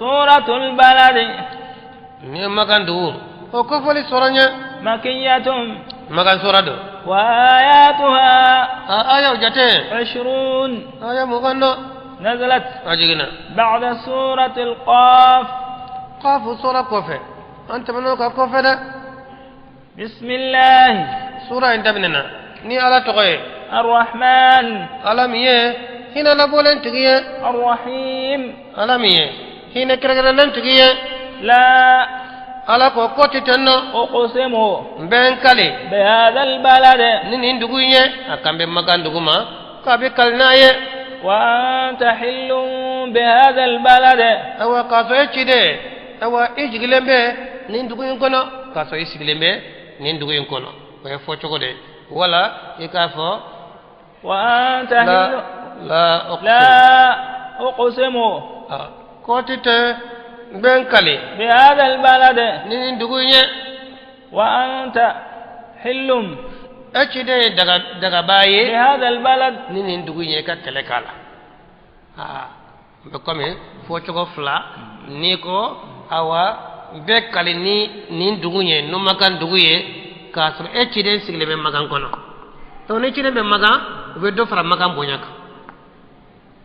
سورة البلد مكان دور وكفل سورة مكية مكان سورة دو وآياتها آية جتة 20 آية مغنى نزلت أجينا بعد سورة القاف قاف سورة كوفة أنت منوك كوفة ده بسم الله سورة أنت مننا ني على تقوي الرحمن على مية هنا نبولن تقيه الرحيم على مية هنا كرجلن تقيه لا على كوكوتي تنو أقسم بين كالي بهذا البلد نين دقويه أكمل بمكان دقوما كابي كالنايه وأنت حل بهذا البلد أو كاسو يشيده أو إيجيلم به نين دقوين كنا كاسو يسيلم به نين دقوين كنا ويفوتشو كده ولا يكافو وأنت لا أقسم كوتيت بين كالي بهذا البلد نين دقوين وأنت حل أشيده دعا باي بهذا البلد نين دقوين كتلكالا بكمه فوتشو فلا نيكو awa be kali ni dugunye no makan duguye ka so e chide sigle be magan kono to ne chide be magan be do fara magan bonyaka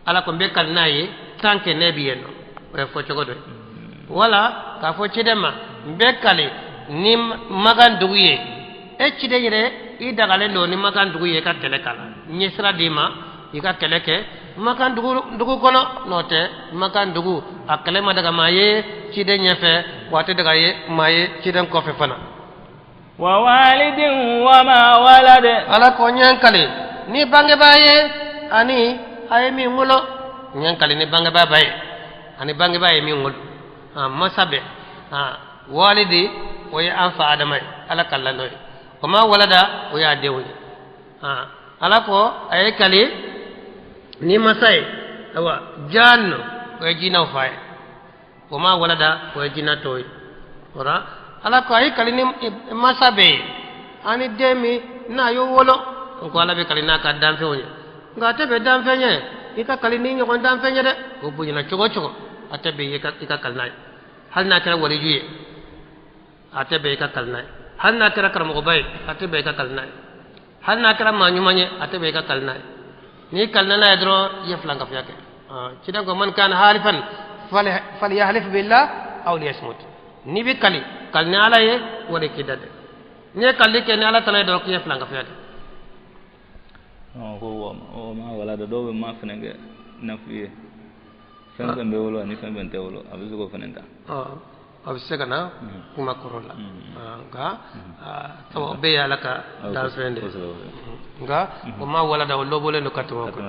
ala ko be kali nayi tanke ne biyeno o fo chogo do wala ka fo chide ma be kali ni magan duguye e chide yire i dagale lo ni magan duguye ka telekala nyesra dima i ka teleke makan dugu kono note makan dugu akale ma daga maye ci de ñefe wate daga ye maye ci den ko fe fana wa walidin wa ma walad ala ko ñankale ni bange baye ani ay mi ngulo ñankale ni bange baye ani bange baye mi ngul masabe walidi o ya anfa adamay ala kala noy ko ma walada o ya dewu ala ko ay kali ni masai awa janno ko jina fay ko ma walada ko jina toy ora ala ko ay kalini masabe ani demi na yo wolo ko ala be kalina ka dan fewnye ngate be dan fenye ika kalini nyo dan fenye de ko bu na chogo chogo atabe ika kalnay hal na tara wali juye atabe ika kalnay hal na tara karam ko bay atabe ika kalnay hal na tara ma nyumanye atabe ika kalnay ni kalna la yadro yefla nga fyake ci dango man kan halifan falyahlif billah aw liyasmut ni bi kali kalna ala ye wala kidade ni kalli ke ni ala tala do ko yefla nga fyake ko o ma wala do be ma fenenge nafiye fembe be wolo ni fembe te wolo abisu ko fenenta abisega na kuma korola nga tawo be yala ka dal fende nga kuma wala da lo bole no katwa ko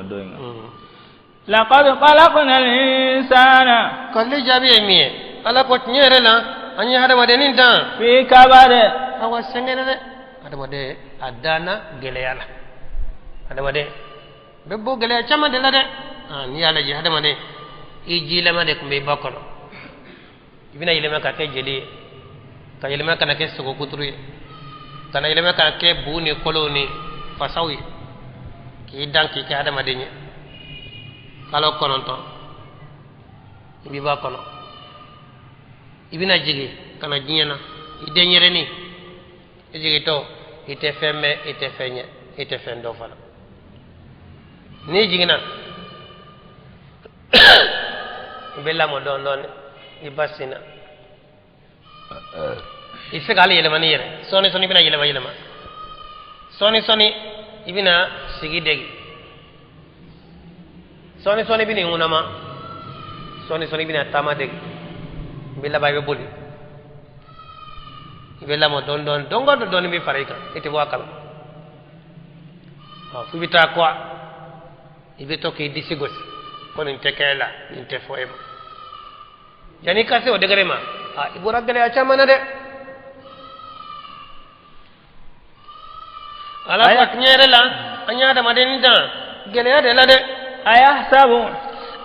laqad khalaqna al-insana kalli jabi mi ala ko nyere la anyi hada wade nin tan fi kabade awa sengene de hada wade adana gele yala hada wade be bo gele chama de la de ni yala ji hada wade iji lama de kumbe bakono ibina yelema ka ke jeli ka yelema kana ke sogo kuturi kana yelema kana ke buni koloni fasawi ki danki ka adama denye kalo kononto ibi ba kono ibina jigi kana jinyana idenyere ni jigi to ite femme ite fenye ite fendo fala ni jigina bella mo don don ibasina isegali yelema ni yere soni bina yelema soni ibina sigi degi soni bini unama soni bina tama degi billa baybe boli bella mo don don bi farika ite wakal fu bita kwa ibito ki disigos kono tekela inte foeba yani kase o degare ma ibura gele acha mana de ala pat nyere la anya da madeni da gele ya de la de ayahsabu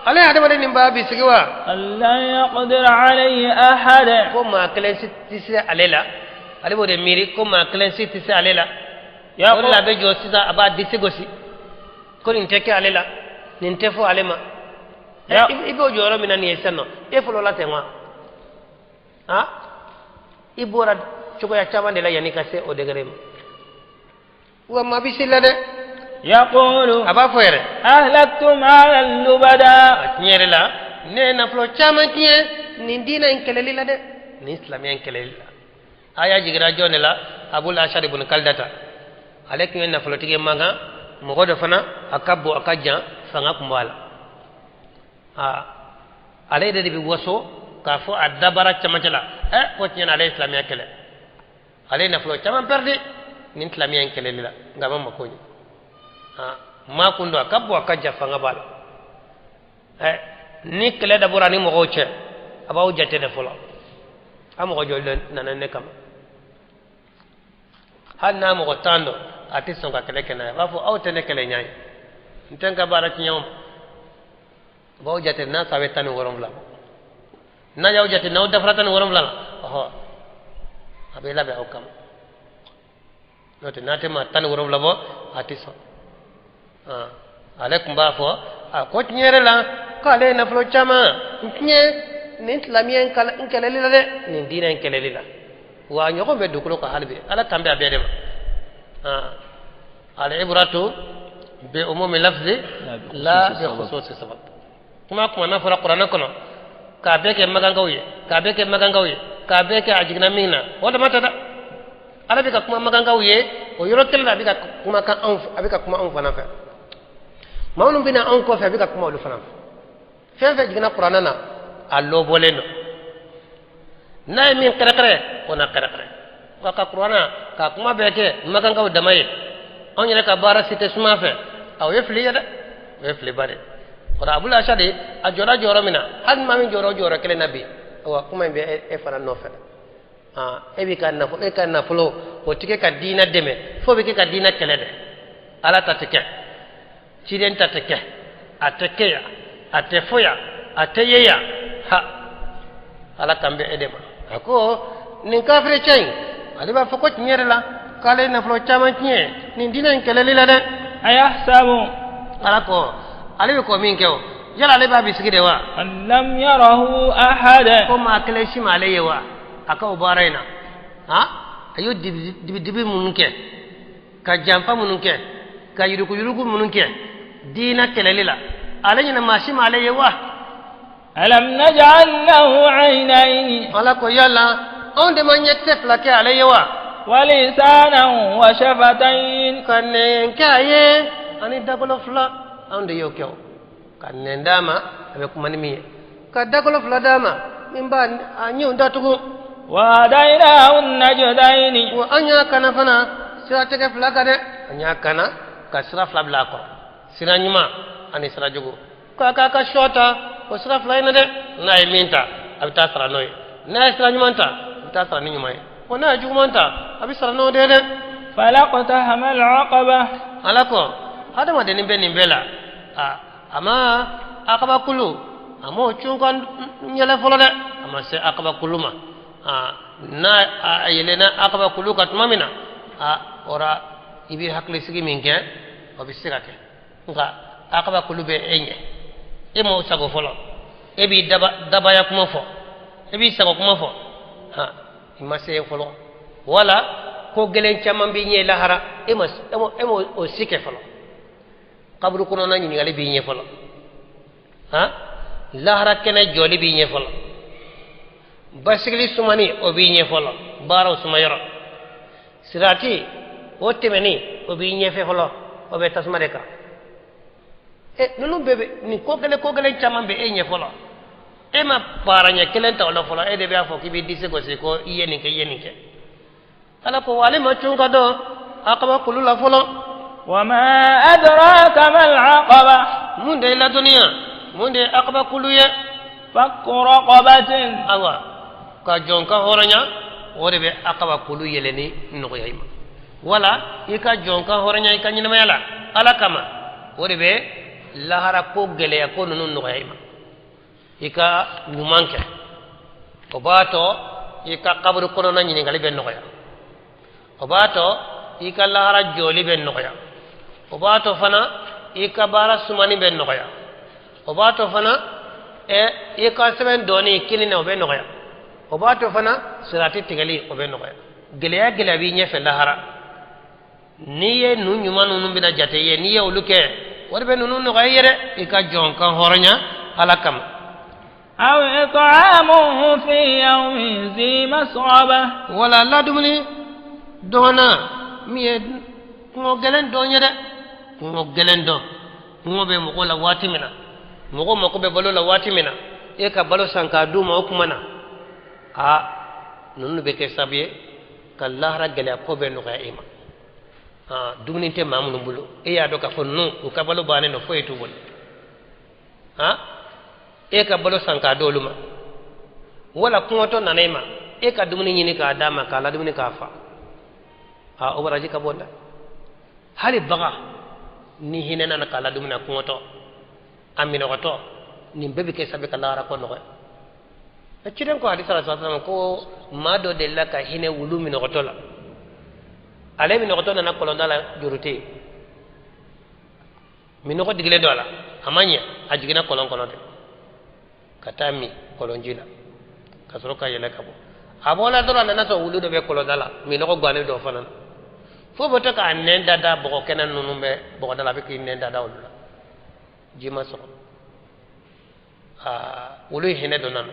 ala ya da madeni babi sigiwa alla yaqdir alayhi ahad ko ma kelen sitise alela ale bo de miri ko ma kelen sitise alela ya ko la be jo sita aba disigosi ko ni teke alela ni tefo alema ibo joro mina ni senno e folo la tema ha ibora chuko ya chama de la yani kase o degrem wa ma bisilla de يقول aba foyere أهلكتم على اللبدا nyere la ne na flo chama tie ni dina en keleli la de ni islam en keleli la aya jigira jone la abul ashar ibn kaldata alek ngen na flo tige maga mo godo fana akabbo akajja fanga kumbala ale de bi woso ka fo adabara chama chala ko tiena ale islam en kele ale na flo chama perdi ni islam en keleli la ngama makoni ma kundo akabbo akajja fanga bala ni kele da burani mo goche abaw jate de folo amo go jollen nanane kam hanna mo go tando ati songa kele kena ba fo awte ne kele nyaay ntenka bara ci ñawum baw jate na sawe tan worom la na yaw jate na defra tan worom la ho abe la be awkam note nate ma tan worom la bo ati so alaikum ba fo ko nyere la kale na flo chama nye ni islamien kala nkeleli la de ni dina nkeleli la wa nyoko be dukulo ko halbi ala tambe abede ma al ibratu bi umumi lafzi la bi khususi sabab kuma na fara qur'ana kono ka be ke magangawye ka be ke magangawye ka be ke ajigna minna wala mata da ala be ka kuma magangawye o yoro kelda be ka kuma ka an abika kuma an fana fa mawnum bina an ko fa abika kuma lu fana fen fe jigna qur'ana na allo boleno nay min kare ona kare wa ka qur'ana ka kuma be ke magangaw damaye on yere ka bara cité suma fe aw yefli yada yefli bare ora abul ashadi a jora joro mina had ma min joro kele nabi wa kuma be e fara no fe e bi kan na fo e kan na flo o tike ka dina deme fo be ke ka dina kele de ala tatike ciden tatike ateke ya atefoya ateyeya ha ala kambe edema ako nin kafire chain aliba foko nyere la kale na flo chama nye nin dina kelele la de ayahsabu ala ko alibe ko min kew yala aliba bisigide wa lam yarahu ahad ko ma kale shi malaye wa aka ubaraina ayo dibi munke ka jampa munke ka yuruku munke dina kelele la alanya ma shi malaye wa alam naj'al lahu 'aynayn ala ko yalla on de man yette plake alaye wa walisanan wa shafatayn kanne kaye ani dagolo fla on de yokyo kanne ndama abe kumani mi ka dagolo fla dama mimba anyu ndatugo wa hadainahu an-najdayn wa anya kana fana sira tege fla kade anya kana ka sira fla bla ko sira nyuma ani sira jogo ka shota o sira fla ina de na minta abita sira noy na sira nyumanta abita sira ni nyumay o na jugumanta abi sira no de falaqta hamal aqaba alako hada ma de nimbe nimbela ama aqaba kulu amo chunkan nyele folo de ama se aqaba kuluma na ayelena aqaba kulu katmamina ora ibi hakli sigi minke obi sigake nga aqaba kulu be enye emo sago folo ebi daba ya kuma fo ebi sago kuma fo imase folo wala ko gelen chama bi nye lahara emo o sike folo qabru kuno na nyini gali bi nye folo lahara kene joli bi nye folo basigli sumani o bi nye folo baro sumayoro sirati o temeni o bi nye fe folo o be tasmare ka nunu bebe ni ko gele chama be enye folo ma paranya kelenta wala folo de be afo ki bi dise ko se ko yenike ala ko wale ma chunga do aqaba kulula folo wama adraka mal aqaba munde la dunia munde aqaba kuluye fakku raqabatin awa ka jonka horanya wode be aqaba kulu yeleni no yayma wala ika jonka horanya ika nyina mayala ala kama wode be lahara ko gele ya ko nunu no yayma ika nyumanke obato ika qabru kono na nyini ngali ben no ya obato ika lahara joli ben no ya obato fana ika bara sumani ben no ya obato fana e ka seben doni kilina o be no ya o ba to fana sirati tigali o be no ya geleya geleya bi nyefe lahara niye nu nyuma nu bina jate ye niye uluke warbe nu no ya yere e ka jonka horonya alakam أو إطعام في يوم ذي مسغبة ولا لا دمني دونا مي ngo gelen do nyede ngo gelen do ngo be mo la wati mina mo ko be balo la wati mina e ka balo sanka du mo ko mana a nunu be ke sabiye kallah ra gele ko be no ga ima a dumni te mamunu bulu e ya do ka fonnu o ka balo bane no foytu bol ha e ka balo sanka do luma wala ko to nanema e ka dumni nyini ka dama ka la dumni ka fa a o baraji ka bonda hali baga ni hinena na kala dumina kuoto amino goto ni bebe ke sabe kala ra ko no e ciren ko hadith sallallahu ko mado de la ka hine wulu mino goto la ale mino goto na ko ndala jurute mino ko digle dola amanya ajigina kolon kono de katami kolonjila kasoro ka yele kabo abola doro na to wulu do be kolon dala mino ko gane do fanan fo boto ka nen dada bogo kenan nunu be bogo dala be ki nen dada wala jima so wulu hine do nan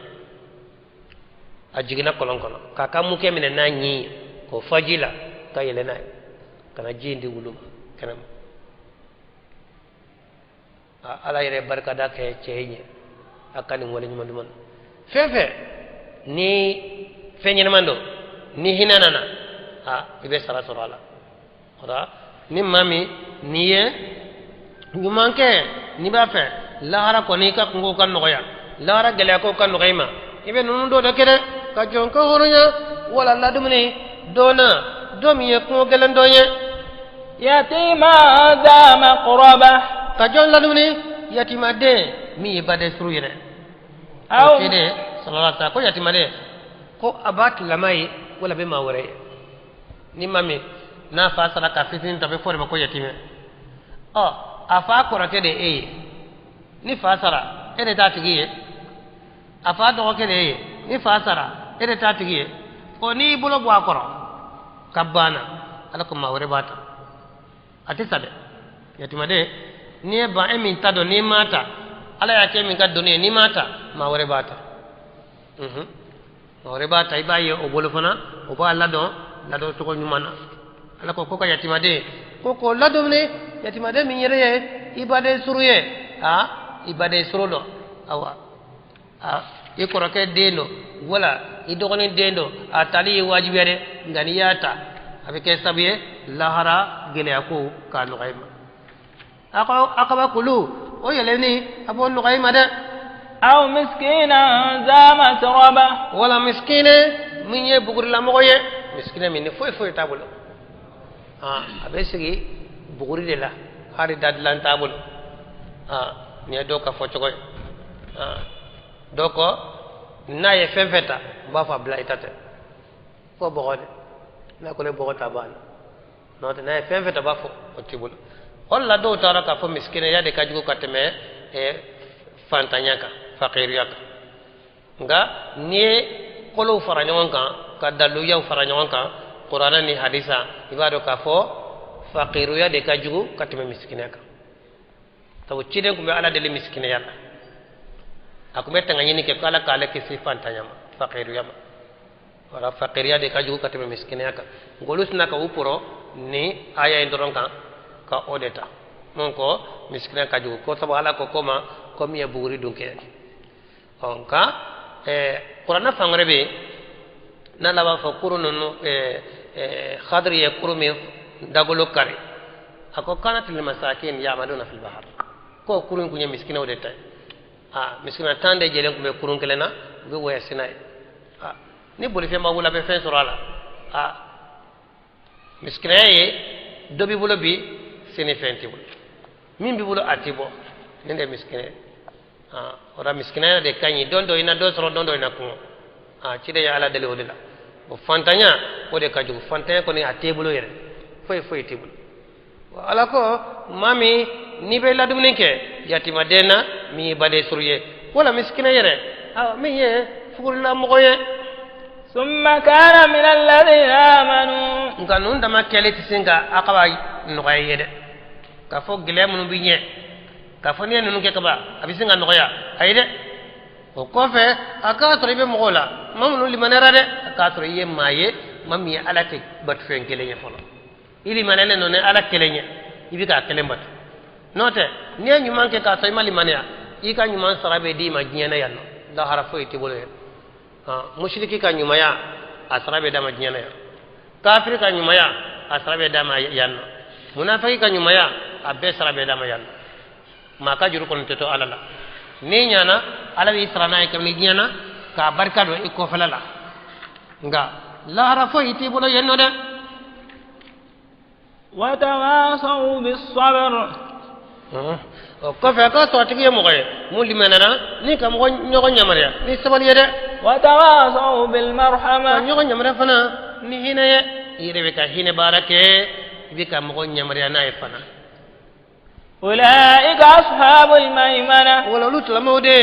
ajigina kolon kono kaka muke mine nanyi ko fajila ka yele nay kana jindi wulu kanam ala yere barka da ke ceenye akani wala nyuma dum fefe ni fenyen mando ni hinanana ibe sara sorala ora ni mami niye nyumanke ni ba fe lahara ko ni ka ngo kan noya lahara gele ko kan noyma ibe nunu do da kede ka jonka horonya wala la dumni dona domi e ko gelen doye yatima za maqraba ka jon la dumni yatima de mi bade suruyre aw kede sallallahu alaihi wasallam ko yatima de ko abat lamai wala be mawre ni mami na fa sara ka fitin tabe fore ko yatime afa ko rake de ni fa sara ede ta tigiye afa do ko de ni fa sara ede ta tigiye o ni bulo bo akoro kabana ala ko mawre bata ati sabe yatima de ni ba emi tado ni mata ala ya ke min ka doni ni mata mawre bata mawre bata ibaye o bolo fana o ba la do to ko nyumana ala ko ko yatima de ko ladumne yatima de min yere ibade suruye ibade surudo awa e ko rake deno wala i dogoni dendo atali wajibere ngani yata abike sabiye lahara gele ko ka no gayma akaba kulu o yeleni abon no gayma de aw miskina za matraba wala miskine min ye bugur la mo ye miskine min foy tabulo abe sigi buguri de la hari dadlan tabul ni do ka fo chogoy doko na ye fefeta ba fa bla itate fo bogode na ko le bogota ban no te na ye fefeta ba fo o tibul holla do tara ka fo miskine ya de ka jugo kateme e fantanyaka faqiriyaka nga ni kolo faranyon kan ka dalu yaw faranyon kan Qur'ana ni hadisa ibado ka fo faqiru ya de ka jugu katime miskine ka taw ciden ko be ala de miskine ya akume tanga nyini ke kala kala ke sifanta nyama faqiru ya wala faqir ya de ka jugu katime miskine ka golus na ka uporo ni aya endoron ka odeta monko miskine ka jugu ko sabo ala ko koma komi ya buguri dunke onka Qur'ana fangrebe na lawa fa kurunu khadri ya kurumi dagolo kare ako kanat lil masakin ya'maluna fil bahr ko kurun kunya miskina odeta miskina tande jelen ko be kurun kelena be woya sinay ni boli fe ma wula be fe sorala miskina ye dobi bulo bi sene fenti bul min bi bulo atibo nende miskina ora miskina de kanyi dondo ina do soro dondo ina ko cide ya ala dele odela o fantanya o de kaju fantanya ko ni atebulo yere foy tebul ala ko mami ni be ladum ninke yatima dena mi bade surye wala miskina yere min ye fugurla mogo ye ثم كان من الذين آمنوا nka nun dama kele ti singa akaba nogoya yede ka fo gele mun bi nye ka fo ne nun ke kaba abi singa nogoya ayde o kofe aka to be mogola mamnu limanera de aka to ye maye mami ala te bat fen kele nye folo ili manene no ne ala kele nye ibi ka kele bat note ne nyuman ke ka to mali mania ika nyuman sarabe di ma nyena yanno da harafo iti bole mushriki ka nyumaya asrabe dama nyena ya kafir ka nyumaya asrabe dama yanno munafiki ka nyumaya abbe sarabe dama yanno maka juru kon teto alala ni nyana ala wi israna ka ni nyana ka barka do iko falala nga la harafo iti bole yanno de وتواصوا بالصبر ko fe ka to tigi mo koy mu limanana ni kam ko nyogo nyamariya ni sabal yede وتواصوا بالمرحمة nyogo nyamara fana ni hinaye yire ka hine barake bi kam ko nyamariya na e fana أولئك أصحاب الميمنة wala lut la mawde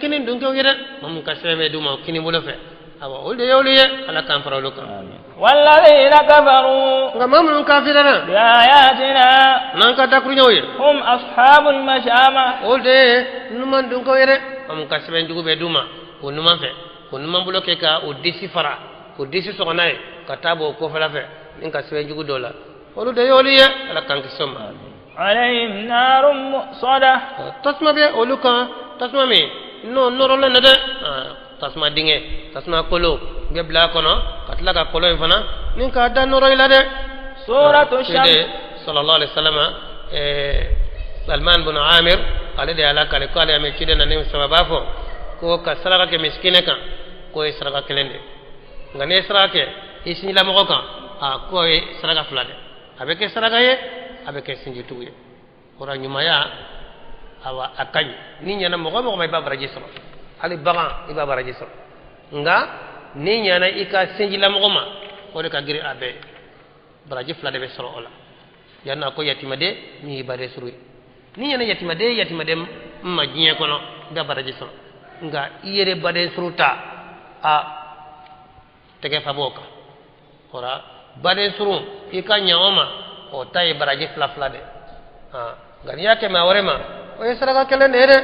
kinin dun ko yede mum ka sebe duma kini bulo fe awa olde yawliye ala kan faralo kan والذين كفروا nga mamun kafirana بآياتنا nan ka takru nyoye هم أصحاب المشامة olde numan dun ko yede mum ka sebe njugo be duma o numan fe o numan bulo ke ka o disi fara o disi sonaye katabo ko fala fe nin ka sebe njugo dola olde yawliye ala kan kisoma عليهم نار مؤصدة tasma be oluka tasma me no noro la nade tasma dinge tasma kolo be bla kono katla ka kolo fana nin ka da noro ila de سورة الشمس sallallahu alaihi wasallam Salman bin Amir ale de ala kale kale ame chide na nim sababa fo ko ka saraka ke miskine kan ko e saraka kelende ngane saraka isni la mo kan ko e saraka fulade abe ke saraka ye abe ke sinji tuye ora nyumaya awa akany ni nyana mo mo may babara jisro ali bagan ibabara jisro nga ni nyana ika sinji la mo ma ko de ka giri abe baraji fulade be soro ola yanna ko yatimade ni bare suru ni nyana yatimade ma jiye kono da baraji soro nga iyere bade suruta a tege faboka ora bade suru ika nyawama o tay baraji fla de ngani yake ma warema o yesara ka kelen ere